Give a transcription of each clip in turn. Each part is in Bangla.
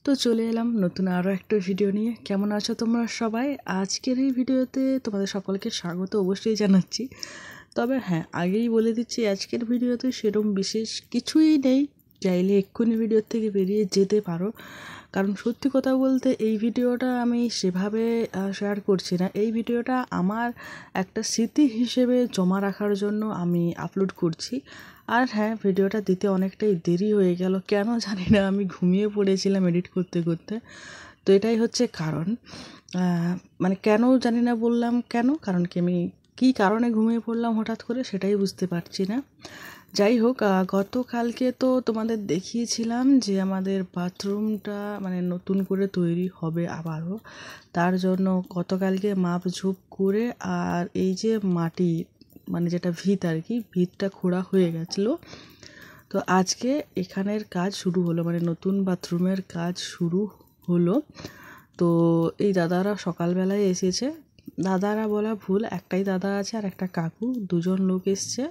তো চলে এলাম নতুন আরও একটা ভিডিও নিয়ে। কেমন আছো তোমরা সবাই? আজকের এই ভিডিওতে তোমাদের সকলকে স্বাগত অবশ্যই জানাচ্ছি। তবে হ্যাঁ, আগেই বলে দিচ্ছি আজকের ভিডিওতে সেরকম বিশেষ কিছুই নেই, চাইলে এক্ষুনি ভিডিও থেকে বেরিয়ে যেতে পারো। কারণ সত্যি কথা বলতে এই ভিডিওটা আমি সেভাবে শেয়ার করছি না। এই ভিডিওটা আমার একটা স্মৃতি হিসেবে জমা রাখার জন্য আমি আপলোড করছি। আর হ্যাঁ, ভিডিওটা দিতে অনেকটাই দেরি হয়ে গেল, কেন জানি না। আমি ঘুমিয়ে পড়েছিলাম এডিট করতে করতে। তো এটাই হচ্ছে কারণ। মানে কেন জানি না বললাম, কেন কারণ কি আমি কী কারণে ঘুমিয়ে পড়লাম হঠাৎ করে সেটাই বুঝতে পারছি না। যাই হোক, গতকালকে তো তোমাদের দেখিয়েছিলাম যে আমাদের বাথরুমটা মানে নতুন করে তৈরি হবে আবারও। তার জন্য গতকালকে মাপঝোপ করে আর এই যে মাটি মানে যেটা ভিত আর কি, ভিতটা খোঁড়া হয়ে গেছিলো। তো আজকে এখানের কাজ শুরু হলো, মানে নতুন বাথরুমের কাজ শুরু হলো। তো এই দাদারা সকালবেলায় এসেছে। দাদারা বলা ভুল, একটাই দাদা আছে আর একটা কাকু, দুজন লোক এসছে।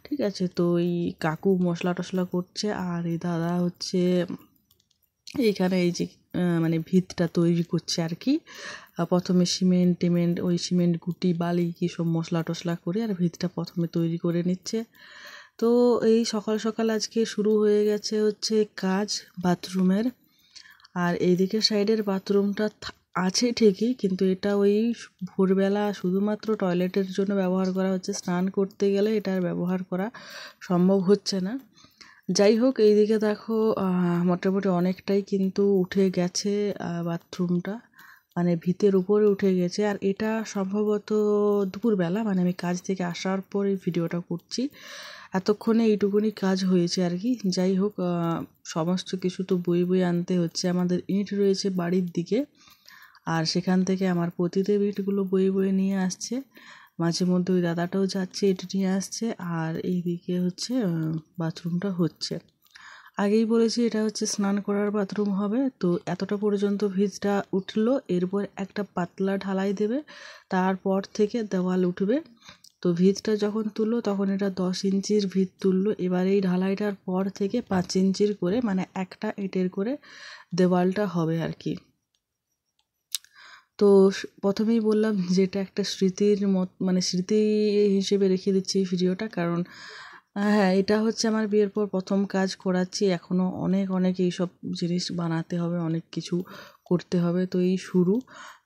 ঠিক আছে, তো এই কাকু মশলা টশলা করছে আর এই দাদা হচ্ছে এইখানে এই যে মানে ভিতটা তৈরি করছে আর কি। প্রথমে সিমেন্ট ওই সিমেন্ট গুটি বালি কী সব মশলা টশলা করে আর ভিতটা প্রথমে তৈরি করে নিচ্ছে। তো এই সকাল সকাল আজকে শুরু হয়ে গেছে হচ্ছে কাজ বাথরুমের। আর এইদিকে সাইডের বাথরুমটা আছে ঠিকই, কিন্তু এটা ওই ভোরবেলা শুধুমাত্র টয়লেটের জন্য ব্যবহার করা হচ্ছে, স্নান করতে গেলে এটার ব্যবহার করা সম্ভব হচ্ছে না। যাই হোক, এইদিকে দেখো মোটামুটি অনেকটাই কিন্তু উঠে গেছে বাথরুমটা, মানে ভিতের উপরে উঠে গেছে। আর এটা সম্ভবত দুপুরবেলা, মানে আমি কাজ থেকে আসার পর এই ভিডিওটা করছি। এতক্ষণে এইটুকুনি কাজ হয়েছে আর কি। যাই হোক, সমস্ত কিছু তো বয়ে আনতে হচ্ছে। আমাদের ইট রয়েছে বাড়ির দিকে, আর সেখান থেকে আমার পতিদেব ইটগুলো বয়ে নিয়ে আসছে। মাঝে মধ্যে ওই দাদাটাও যাচ্ছে ইট নিয়ে আসছে। আর এইদিকে হচ্ছে বাথরুমটা হচ্ছে। আগেই বলেছি এটা হচ্ছে স্নান করার বাথরুম হবে। তো এতটা পর্যন্ত ভিতটা উঠলো, এরপর একটা পাতলা ঢালাই দেবে, তারপর থেকে দেওয়াল উঠবে। তো ভিতটা যখন তুললো তখন এটা 10 ইঞ্চির ভিত তুললো। এবার এই ঢালাইটার পর থেকে 5 ইঞ্চির করে, মানে একটা ইটের করে দেওয়ালটা হবে আর কি। তো প্রথমেই বললাম যে এটা একটা স্মৃতির মানে স্মৃতি হিসেবে রেখে দিচ্ছি এই ভিডিওটা। কারণ হ্যাঁ, এটা হচ্ছে আমার বিয়ের পর প্রথম কাজ করাচ্ছি। এখনও অনেক এইসব জিনিস বানাতে হবে, অনেক কিছু করতে হবে। তো এই শুরু,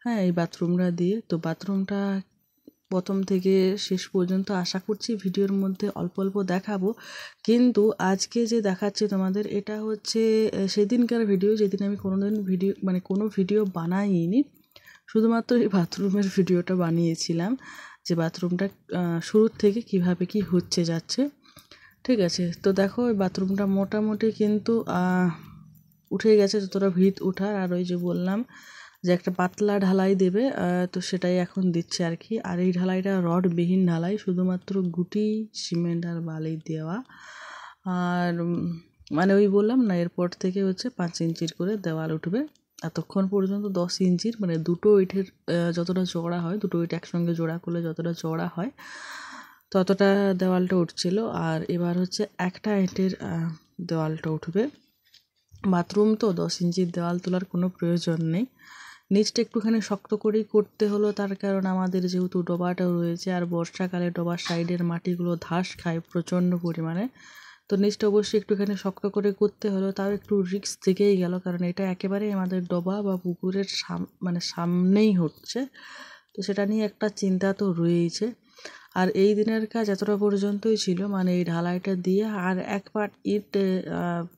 হ্যাঁ, এই বাথরুমটা দিয়ে। তো বাথরুমটা প্রথম থেকে শেষ পর্যন্ত আশা করছি ভিডিওর মধ্যে অল্প অল্প দেখাবো। কিন্তু আজকে যে দেখাচ্ছি তোমাদের, এটা হচ্ছে সেদিনকার ভিডিও যেদিন আমি কোনো ভিডিও বানাইনি। শুধুমাত্র এই বাথরুমের ভিডিওটা বানিয়েছিলাম, যে বাথরুমটা শুরুর থেকে কিভাবে কি হচ্ছে যাচ্ছে। ঠিক আছে, তো দেখো ওই বাথরুমটা মোটামুটি কিন্তু উঠে গেছে যতটা ভিত ওঠার। আর ওই যে বললাম যে একটা পাতলা ঢালাই দেবে, তো সেটাই এখন দিচ্ছে আর কি। আর এই ঢালাইটা রডবিহীন ঢালাই, শুধুমাত্র গুটি সিমেন্ট আর বালি দেওয়া। আর মানে ওই বললাম না, এরপর থেকে হচ্ছে 5 ইঞ্চির করে দেওয়াল উঠবে। এতক্ষণ পর্যন্ত 10 ইঞ্চির, মানে দুটো ইটের যতটা চওড়া হয়, দুটো ইট একসঙ্গে জোড়া করলে যতটা চওড়া হয় ততটা দেওয়ালটা উঠছিল। আর এবার হচ্ছে একটা ইটের দেওয়ালটা উঠবে। বাথরুম তো 10 ইঞ্চির দেওয়াল তোলার কোনো প্রয়োজন নেই। নিচটা একটুখানি শক্ত করেই করতে হলো, তার কারণ আমাদের যেহেতু ডোবাটাও রয়েছে, আর বর্ষাকালে ডোবার সাইডের মাটিগুলো ধাস খায় প্রচণ্ড পরিমাণে। তো নিচটা অবশ্যই একটুখানি শক্ত করে করতে হলো। তাও একটু রিস্ক থেকেই গেল, কারণ এটা একেবারেই আমাদের ডোবা বা পুকুরের মানে সামনেই হচ্ছে। তো সেটা নিয়ে একটা চিন্তা তো রয়েইছে। আর এই দিনের কাজ এতটা পর্যন্তই ছিল, মানে এই ঢালাইটা দিয়ে আর এক পাট ইট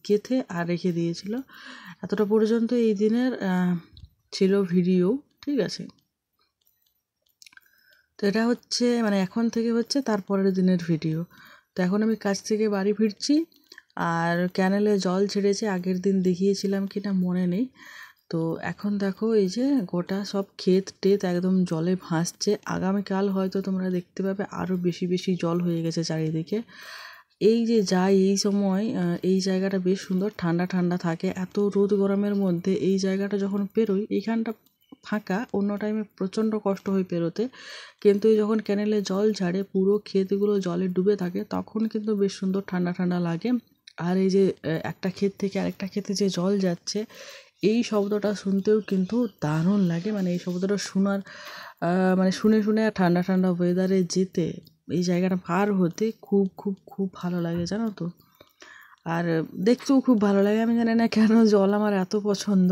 গেঁথে আর রেখে দিয়েছিল। এতটা পর্যন্ত এই দিনের ছিল ভিডিও। ঠিক আছে, তো এটা হচ্ছে মানে এখন থেকে হচ্ছে তারপরের দিনের ভিডিও। তো এখন আমি কাজ থেকে বাড়ি ফিরছি, আর ক্যানেলে জল ছেড়েছে, আগের দিন দেখিয়েছিলাম কি না মনে নেই। তো এখন দেখো এই যে গোটা সব ক্ষেত টেত একদম জলে ভাসছে। আগামীকাল হয়তো তোমরা দেখতে পাবে আরও বেশি জল হয়ে গেছে চারিদিকে। এই যে যাই এই সময় এই জায়গাটা বেশ সুন্দর, ঠান্ডা ঠান্ডা থাকে। এত রোদ গরমের মধ্যে এই জায়গাটা যখন পেরোই, এইখানটা ফাঁকা, অন্য টাইমে প্রচণ্ড কষ্ট হয় পেরোতে। কিন্তু যখন ক্যানেলে জল ছাড়ে পুরো ক্ষেতগুলো জলে ডুবে থাকে, তখন কিন্তু বেশ সুন্দর ঠান্ডা ঠান্ডা লাগে। আর এই যে একটা ক্ষেত থেকে আরেকটা ক্ষেতে যে জল যাচ্ছে, এই শব্দটা শুনতেও কিন্তু দারুণ লাগে, মানে এই শব্দটা শোনার মানে শুনে শুনে ঠান্ডা ঠান্ডা ওয়েদারে যেতে, এই জায়গাটা পার হতে খুব খুব খুব ভালো লাগে জানো তো। আর দেখতেও খুব ভালো লাগে, আমি জানি না কেন জল আমার এত পছন্দ,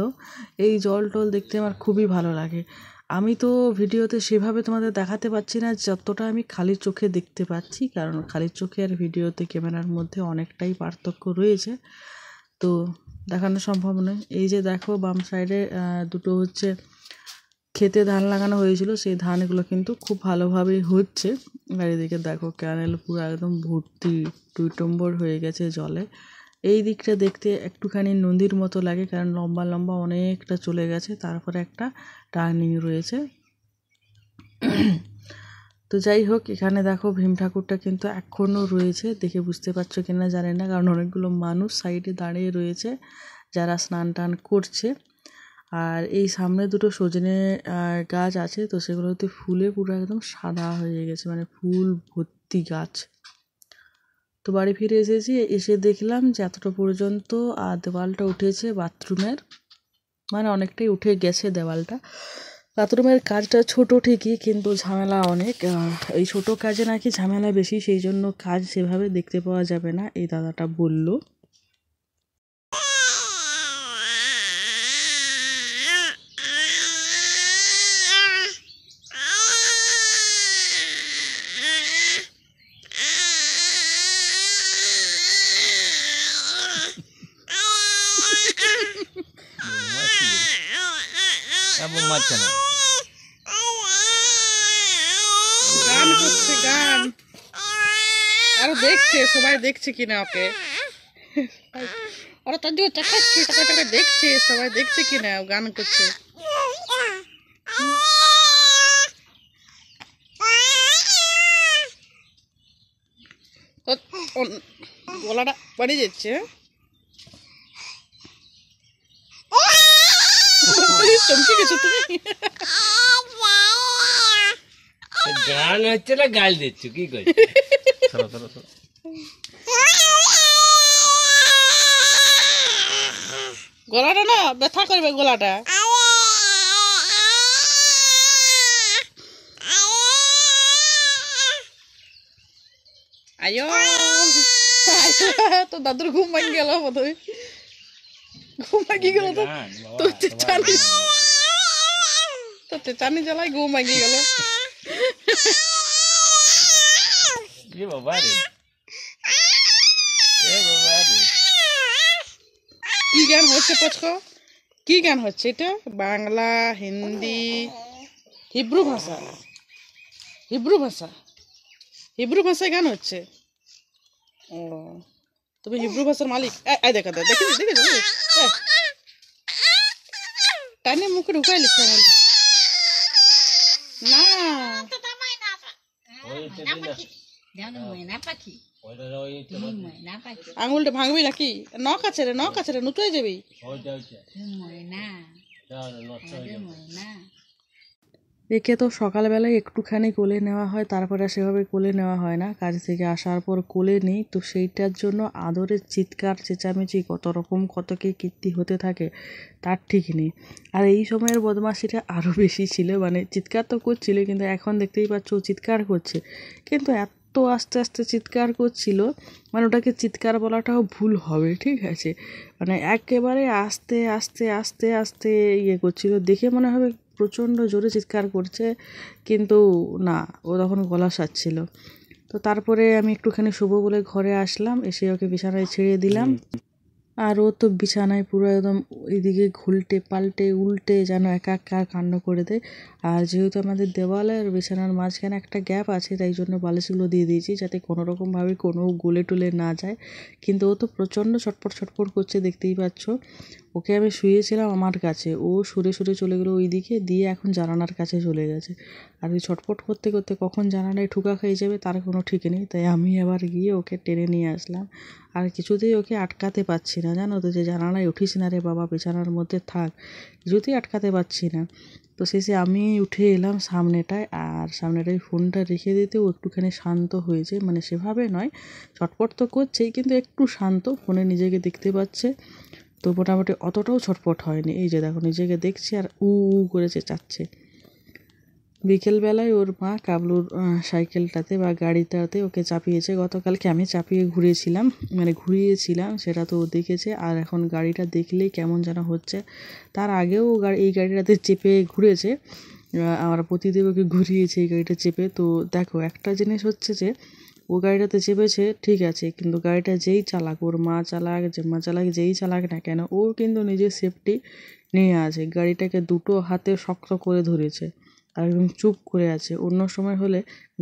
এই জল টল দেখতে আমার খুবই ভালো লাগে। আমি তো ভিডিওতে সেভাবে তোমাদের দেখাতে পারছি না যতটা আমি খালি চোখে দেখতে পাচ্ছি, কারণ খালি চোখে আর ভিডিওতে ক্যামেরার মধ্যে অনেকটাই পার্থক্য রয়েছে, তো দেখানো সম্ভব নয়। এই যে দেখো বাম সাইডে দুটো হচ্ছে খেতে ধান লাগানো হয়েছিল, সেই ধানগুলো কিন্তু খুব ভালোভাবেই হচ্ছে। আর এদিকে দেখো ক্যানেল পুরো একদম ভর্তি টুইটম্বর হয়ে গেছে জলে। এই দিকটা দেখতে একটুখানি নদীর মতো লাগে, কারণ লম্বা লম্বা অনেকটা চলে গেছে, তারপরে একটা টার্নিং রয়েছে। তো যাই হোক, এখানে দেখো ভীম ঠাকুরটা কিন্তু এখনও রয়েছে, দেখে বুঝতে পারছো কিনা জানি না, কারণ অনেকগুলো মানুষ সাইডে দাঁড়িয়ে রয়েছে যারা স্নান টান করছে। আর এই সামনে দুটো সজনে গাছ আছে, তো সেগুলোতে ফুলে পুরো একদম সাদা হয়ে গেছে, মানে ফুল ভর্তি গাছ। তো বাড়ি ফিরে এসেছি, এসে দেখলাম যে এতটা পর্যন্ত দেওয়ালটা উঠেছে বাথরুমের, মানে অনেকটাই উঠে গেছে দেওয়ালটা। বাথরুমের কাজটা ছোট ঠিকই, কিন্তু ঝামেলা অনেক। এই ছোট কাজে নাকি ঝামেলা বেশি, সেই জন্য কাজ সেভাবে দেখতে পাওয়া যাবে না, এই দাদাটা বলল। গান করছে, গান আরো দেখছে, সবাই দেখছে কিনা ওকে, ওরা তার দিকে তাকাচ্ছে, তাকে দেখছে, সবাই দেখছে কিনা গান করছে। গলাটা বাড়ি যাচ্ছে, চমকে গেছো তুমি। গান হচ্ছে না গাল দিচ্ছ, কি করছো? গলাটা না ব্যথা করবে, গলাটা। আয়ো তো দাদুর ঘুম ভাঙি গেল, বোধহয় ঘুম ভাঙি গেল, তো চানি জ্বালাই ঘুম ভাঙি গেল। কি গান হচ্ছে পচকো? কি গান হচ্ছে এটা? বাংলা, হিন্দি, হিব্রু ভাষা, হিব্রু ভাষা, হিব্রু ভাষায় গান হচ্ছে। ও, তুমি হিব্রু ভাষার মালিক? দেখা দেখে দেখে টানে মুখে ঢুকাই লিখতে না, আঙুলটা ভাঙবি নাকি? নখ আছে রে, নখ আছে রে, নুতুয়ে যাবি। একে তো সকালবেলায় একটুখানি কোলে নেওয়া হয়, তারপরে সেভাবে কোলে নেওয়া হয় না, কাজ থেকে আসার পর কোলে নিই, তো সেইটার জন্য আদরের চিৎকার চেঁচামেচি কত রকম কত কি কীর্তি হতে থাকে তার ঠিক নেই। আর এই সময়ের বদমাশিটা আরও বেশি ছিল, মানে চিৎকার তো করছিল, কিন্তু এখন দেখতেই পাচ্ছ চিৎকার করছে, কিন্তু এত আস্তে আস্তে চিৎকার করছিল, মানে ওটাকে চিৎকার বলাটাও ভুল হবে, ঠিক আছে, মানে একেবারে আস্তে আস্তে আস্তে আস্তে করছিল, দেখে মনে হবে প্রচণ্ড জোরে চিৎকার করছে, কিন্তু না, ও তখন গলা সাচ্ছিল। তো তারপরে আমি একটুখানি শোবো বলে ঘরে আসলাম, এসে ওকে বিছানায় ছেড়ে দিলাম। আর ও তো বিছানায় পুরো একদম এদিকে ঘুলটে পাল্টে উল্টে যেন একাকার কাণ্ড করে দেয়। আর যেহেতু আমাদের দেওয়ালের বিছানার মাঝখানে একটা গ্যাপ আছে, তাই জন্য বালিশগুলো দিয়ে দিয়েছি যাতে কোনো রকমভাবে কোনো গলে টলে না যায়, কিন্তু ও তো প্রচণ্ড ছটপট ছটপট করছে, দেখতেই পাচ্ছ। ওকে আমি শুয়েছিলাম আমার কাছে, ও সুরে সুরে চলে গেলো ওই দিকে, দিয়ে এখন জানালার কাছে চলে গেছে। আর ওই ছটপট করতে করতে কখন জানালায় ঠুকা খেয়ে যাবে তার কোনো ঠিক নেই, তাই আমি আবার গিয়ে ওকে টেনে নিয়ে আসলাম। আর কিছুতেই ওকে আটকাতে পারছি না, জানো তো, যে জানালায় উঠিস না রে বাবা, বিছানার মধ্যে থাক, কিছুতেই আটকাতে পারছি না। তো শেষে আমি উঠে এলাম সামনেটায়, আর সামনেটায় ফোনটা রেখে দিতেও একটুখানি শান্ত হয়েছে, মানে সেভাবে নয়, ছটপট তো করছেই কিন্তু একটু শান্ত, ফোনে নিজেকে দেখতে পাচ্ছে। তো মোটামুটি অতটাও ছটপট হয়নি। এই যে দেখো নিজেকে দেখছে আর উ উ করে চেঁচাচ্ছে। বিকেলবেলায় ওর মা কাবলুর সাইকেলটাতে বা গাড়িটাতে ওকে চাপিয়েছে। গতকালকে আমি চাপিয়ে ঘুরিয়েছিলাম, সেটা তো ও দেখেছে। আর এখন গাড়িটা দেখলেই কেমন যেন হচ্ছে। তার আগেও এই গাড়িটাতে চেপে ঘুরেছে, আমার প্রতিদেব ওকে ঘুরিয়েছে এই গাড়িটা চেপে। তো দেখো একটা জিনিস হচ্ছে যে ও গাড়িটাতে চেপেছে ঠিক আছে, কিন্তু গাড়িটা যেই চালাক, ওর মা চালাক জেম্মা চালাক যেই চালাক না কেন, ও কিন্তু নিজের সেফটি নিয়ে আছে। গাড়িটাকে দুটো হাতে শক্ত করে ধরেছে আর একদম চুপ করে আছে। অন্য সময় হলে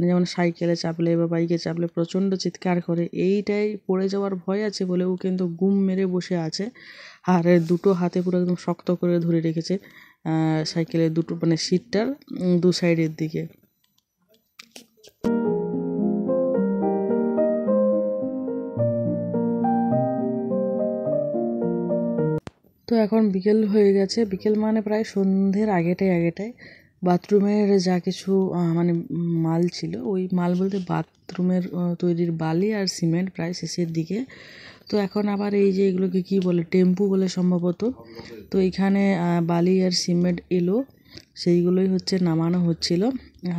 যেমন সাইকেলে চাপলে বা বাইকে চাপলে প্রচণ্ড চিৎকার করে, এইটাই পড়ে যাওয়ার ভয় আছে বলে ও কিন্তু গুম মেরে বসে আছে আর দুটো হাতে পুরো একদম শক্ত করে ধরে রেখেছে সাইকেলের দুটো সিটটার দু সাইডের দিকে। তো এখন বিকেল হয়ে গেছে, বিকেল মানে প্রায় সন্ধ্যের আগেটায় বাথরুমের যা কিছু মাল ছিল, ওই মাল বলতে বাথরুমের তৈরির বালি আর সিমেন্ট প্রায় শেষের দিকে। তো এখন আবার এই যে এগুলোকে কি বলে, টেম্পু বলে সম্ভবত। তো এইখানে বালি আর সিমেন্ট এলো, সেইগুলোই হচ্ছে নামানো হচ্ছিল।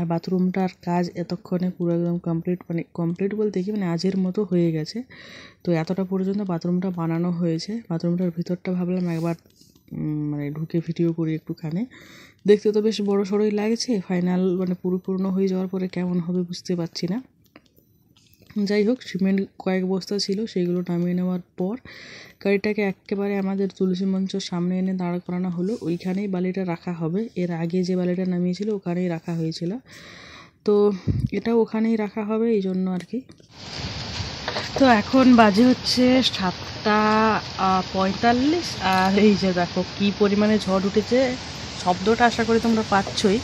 আর বাথরুমটার কাজ এতক্ষণে পুরো একদম কমপ্লিট বলতে কি আজের মতো হয়ে গেছে। তো এতটা পর্যন্ত বাথরুমটা বানানো হয়েছে। বাথরুমটার ভিতরটা ভাবলাম একবার ঢুকে ভিডিও করি একটুখানি। দেখতে তো বেশ বড় সড়োই লাগছে, ফাইনাল পুরোপূর্ণ হয়ে যাওয়ার পরে কেমন হবে বুঝতে পারছি না। যাই হোক, সিমেন্ট কয়েক বস্তা ছিল, সেইগুলো নামিয়ে নেওয়ার পর গাড়িটাকে একেবারে আমাদের তুলসী মঞ্চের সামনে এনে দাঁড় করানো হলো। ওইখানেই বালিটা রাখা হবে। এর আগে যে বালিটা নামিয়েছিল ওখানেই রাখা হয়েছিল, তো এটা ওখানেই রাখা হবে এই জন্য আর কি। তো এখন বাজে হচ্ছে 7:45 আর এই যে দেখো কি পরিমাণে ঝড় উঠেছে। শব্দটা আশা করি তোমরা পাচ্ছই।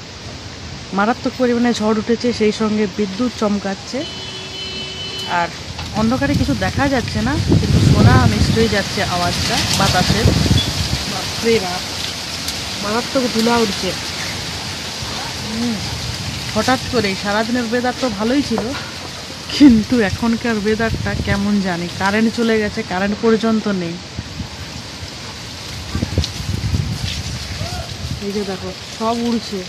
মারাত্মক পরিমাণে ঝড় উঠেছে, সেই সঙ্গে বিদ্যুৎ চমকাচ্ছে। আর অন্ধকারে কিছু দেখা যাচ্ছে না, কিন্তু শোনা নিশ্চয়ই যাচ্ছে আওয়াজটা বাতাসের। বাপরে বাপ, মারাত্মক ধুলা উঠছে। হঠাৎ করেই সারাদিনের ওয়েদার তো ভালোই ছিল, কিন্তু এখনকার ওয়েদারটা কেমন জানি। কারেন্ট চলে গেছে, কারেন্ট পর্যন্ত নেই। এই যে দেখো সব উড়ছে।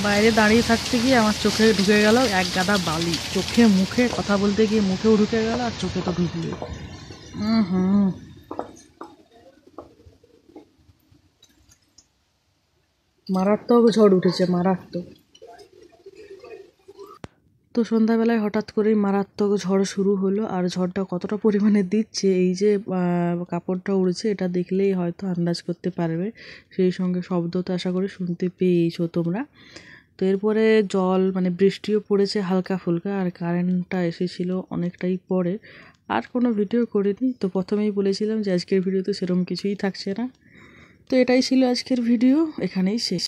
বাইরে দাঁড়িয়ে থাকতে গিয়ে আমার চোখে ঢুকে গেল এক গাদা বালি। চোখে মুখে কথা বলতে গিয়ে মুখেও ঢুকে গেল আর চোখে তো ঢুকলো। মারাত্মক ঝড় উঠেছে, মারাত্মক। তো সন্ধ্যাবেলায় হঠাৎ করেই মারাত্মক ঝড় শুরু হলো। আর ঝড়টা কতটা পরিমাণে দিচ্ছে, এই যে কাপড়টা উড়ছে, এটা দেখলেই হয়তো আন্দাজ করতে পারবে। সেই সঙ্গে শব্দ তো আশা করি শুনতে পেয়েছো তোমরা। তো এরপরে জল বৃষ্টিও পড়েছে হালকা ফুলকা, আর কারেন্টটা এসেছিলো অনেকটাই পরে। আর কোনো ভিডিও করিনি। তো প্রথমেই বলেছিলাম যে আজকের ভিডিওতে সেরকম কিছুই থাকছে না। তো এটাই ছিল আজকের ভিডিও, এখানেই শেষ।